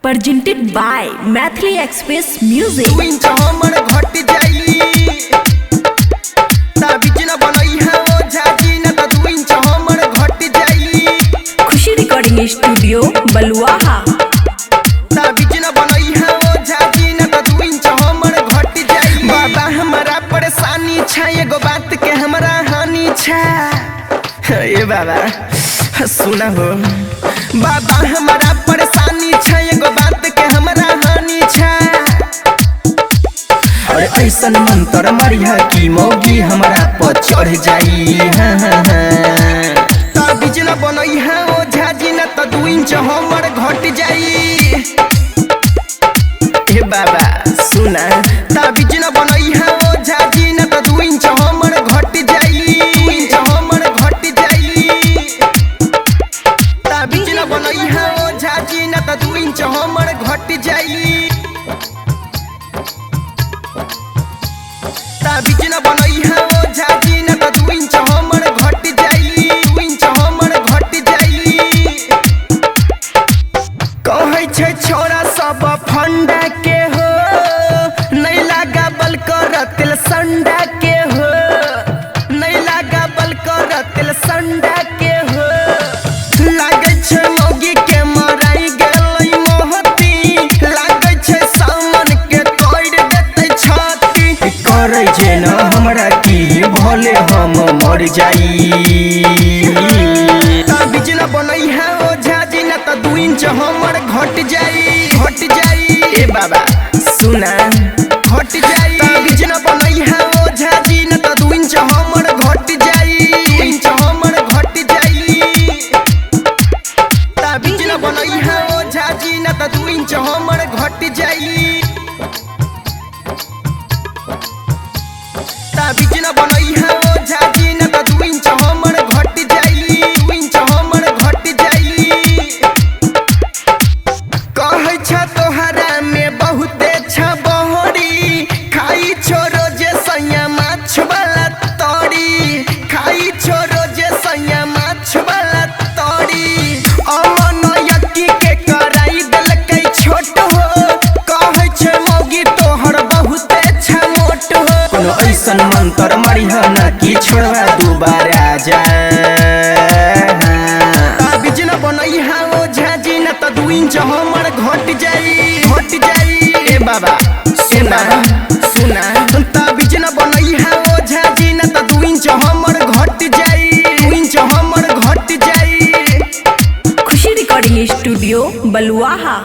presented by Mathli Express Music। Khushi recording studio Baluaha. बाबा हमारा परेशानी छा एगो बात के हमरा हानि छा। ए बाबा सुना हो, बाबा हमारा परेशानी छा एगो बात के हमरा हानि छा। और ऐसन मंत्र मरिया की मौगी हमारा पर चढ़ जाई। ताबीज न बनई है ओ झाजी न त 2 इंच हमर घट जाई। ए बाबा सुना, ताबीज न बनई है ओ झाजी न त 2 इंच हमर घट जाई। 2 इंच हमर घट जाई। ताबीज न बनई है ओ झाजी न त 2 इंच हमर घट जाई। ताबीज न बनई है ओ झाजी न त 2 इंच हमर घट जाई। 2 इंच हमर घट जाई। कहै छै छोरा सब फंडा के हो, नहीं लागा बल कर तिल संडा के हो। नहीं लागा बल कर तिल संडा के हो। लागे छै मौगी के मराई गेलै मोहती। लागे छै सामन के तोड़ देतै छाती। करे छै न हमरा की भले हम मर जाई। ताबीज न बनई है ओ झाजी न त 2 इंच हमर घट जाई। घट जाई। ए बाबा सुना, घट जाई। ताबीज न बनई है ओ झाजी न त 2 इंच हमर घट जाई। 2 इंच हमर घट जाई। ताबीज न बनई है ओ झाजी न त 2 इंच हमर घट जाई। ताबीज न बनई है ओ झाजी न त 2 इंच हमर घट जाई। 2 इंच हमर घट जाई। कहै छ तोहरा में बहुते छ बहरी। खाई छोरो जे सैया माछ वाला तोरी। खाई छोरो जे सैया माछ वाला तोरी। अमन यकी के कराई देलकै छोट हो। कहै छै मौगी तोहर बहुते छ मोट हो। कोनो ऐसन मंत्र मरिहा ना कि छोड़वा दोबारा जा। ताबीज न बनई है ओ झाजी न त 2 इंच हमर घट जाई। घट जाई। ए बाबा सुना, सुना, ताबीज न बनई है ओ झाजी न त 2 इंच हमर घट जाई। 2 इंच हमर घट जाई। खुशी रिकॉर्डिंग स्टूडियो बलुआहा।